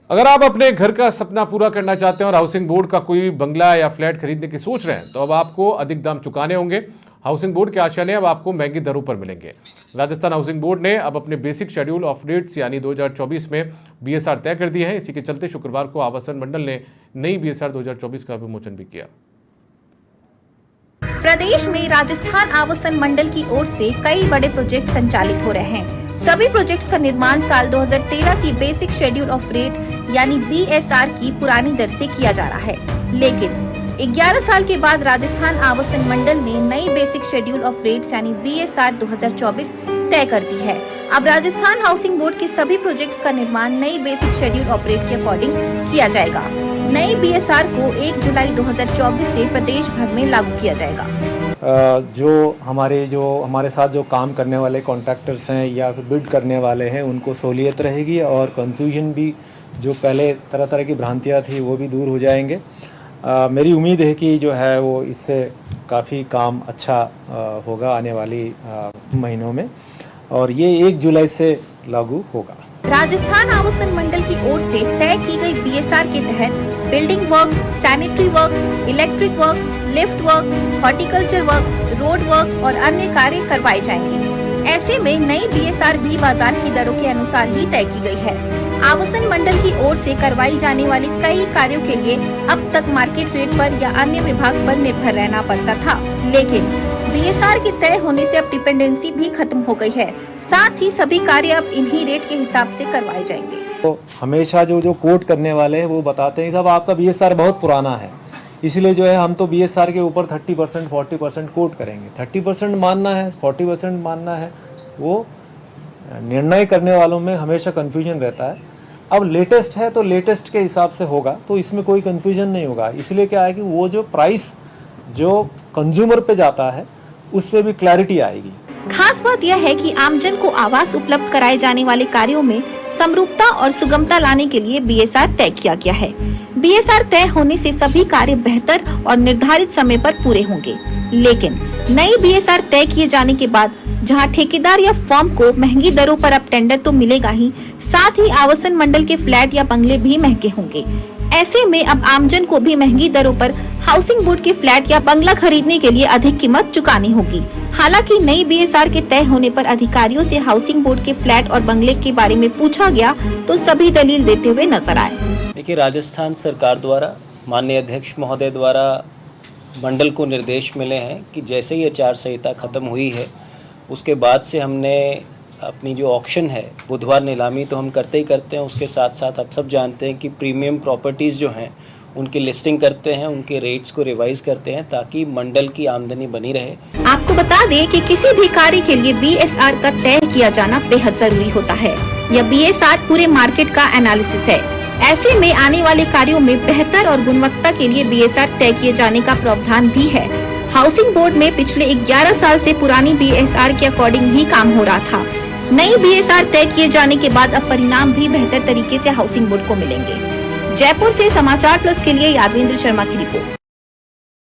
अगर आप अपने घर का सपना पूरा करना चाहते हैं और हाउसिंग बोर्ड का कोई बंगला या फ्लैट खरीदने की सोच रहे हैं तो अब आपको अधिक दाम चुकाने होंगे। हाउसिंग बोर्ड के आशय ने अब आपको महंगी दरों पर मिलेंगे। राजस्थान हाउसिंग बोर्ड ने अब अपने बेसिक शेड्यूल ऑफ रेट्स यानी 2024 में बीएसआर तय कर दिए हैं। इसी के चलते शुक्रवार को आवासन मंडल ने नई बीएसआर 2024 का विमोचन भी किया। प्रदेश में राजस्थान आवासन मंडल की ओर से कई बड़े प्रोजेक्ट संचालित हो रहे हैं। सभी प्रोजेक्ट्स का निर्माण साल 2013 की बेसिक शेड्यूल ऑफ रेट यानी बीएसआर की पुरानी दर से किया जा रहा है, लेकिन 11 साल के बाद राजस्थान आवासन मंडल ने नई बेसिक शेड्यूल ऑफ रेट्स यानी बीएसआर 2024 तय कर दी है। अब राजस्थान हाउसिंग बोर्ड के सभी प्रोजेक्ट्स का निर्माण नई बेसिक शेड्यूल ऑफ रेट के अकॉर्डिंग किया जाएगा। नई बीएसआर को 1 जुलाई 2024 से प्रदेश भर में लागू किया जाएगा। जो हमारे साथ जो काम करने वाले कॉन्ट्रैक्टर्स हैं या फिर बिड करने वाले हैं उनको सहूलियत रहेगी और कंफ्यूजन भी जो पहले तरह तरह की भ्रांतियां थी वो भी दूर हो जाएंगे। मेरी उम्मीद है कि जो है वो इससे काफ़ी काम अच्छा होगा आने वाली महीनों में और ये 1 जुलाई से लागू होगा। राजस्थान आवासन मंडल की ओर से तय की गई बीएसआर के तहत building work, sanitary work, electric work, lift work, horticulture work, road work और अन्य कार्य करवाए जाएंगे। ऐसे में नई बीएसआर भी बाजार की दरों के अनुसार ही तय की गई है। आवासन मंडल की ओर से करवाई जाने वाली कई कार्यों के लिए अब तक मार्केट रेट पर या अन्य विभाग पर निर्भर रहना पड़ता था, लेकिन बीएसआर के तय होने से अब डिपेंडेंसी भी खत्म हो गई है। साथ ही सभी कार्य अब इन्हीं रेट के हिसाब से करवाए जाएंगे। तो हमेशा जो कोट करने वाले हैं वो बताते हैं साहब आपका बीएसआर बहुत पुराना है, इसलिए जो है हम तो बीएसआर के ऊपर 30% 40% कोट करेंगे। 30% मानना है 40% मानना है, वो निर्णय करने वालों में हमेशा कन्फ्यूजन रहता है। अब लेटेस्ट है तो लेटेस्ट के हिसाब से होगा, तो इसमें कोई कन्फ्यूजन नहीं होगा। इसलिए क्या है कि वो जो प्राइस जो कंज्यूमर पे जाता है उस पर भी क्लैरिटी आएगी। खास बात यह है कि आमजन को आवास उपलब्ध कराए जाने वाले कार्यों में समरूपता और सुगमता लाने के लिए बीएसआर तय किया गया है। बीएसआर तय होने से सभी कार्य बेहतर और निर्धारित समय पर पूरे होंगे, लेकिन नई बीएसआर तय किए जाने के बाद जहां ठेकेदार या फर्म को महंगी दरों पर अब टेंडर तो मिलेगा ही, साथ ही आवासन मंडल के फ्लैट या बंगले भी महंगे होंगे। ऐसे में अब आमजन को भी महंगी दरों पर हाउसिंग बोर्ड के फ्लैट या बंगला खरीदने के लिए अधिक कीमत चुकानी होगी। हालांकि नई बीएसआर के तय होने पर अधिकारियों से हाउसिंग बोर्ड के फ्लैट और बंगले के बारे में पूछा गया तो सभी दलील देते हुए नजर आए। देखिए, राजस्थान सरकार द्वारा माननीय अध्यक्ष महोदय द्वारा मंडल को निर्देश मिले हैं कि जैसे ही आचार संहिता खत्म हुई है उसके बाद से हमने अपनी जो ऑक्शन है बुधवार नीलामी तो हम करते ही करते हैं, उसके साथ साथ आप सब जानते हैं कि प्रीमियम प्रॉपर्टीज़ जो हैं उनकी लिस्टिंग करते हैं, उनके रेट्स को रिवाइज करते हैं ताकि मंडल की आमदनी बनी रहे। आपको बता दें कि किसी भी कार्य के लिए बीएसआर का तय किया जाना बेहद जरूरी होता है। यह बीएसआर पूरे मार्केट का एनालिसिस है। ऐसे में आने वाले कार्यों में बेहतर और गुणवत्ता के लिए बीएसआर तय किए जाने का प्रावधान भी है। हाउसिंग बोर्ड में पिछले 11 साल से पुरानी बीएसआर के अकॉर्डिंग ही काम हो रहा था। नई बीएसआर तय किए जाने के बाद अब परिणाम भी बेहतर तरीके से हाउसिंग बोर्ड को मिलेंगे। जयपुर से समाचार प्लस के लिए यादवेंद्र शर्मा की रिपोर्ट।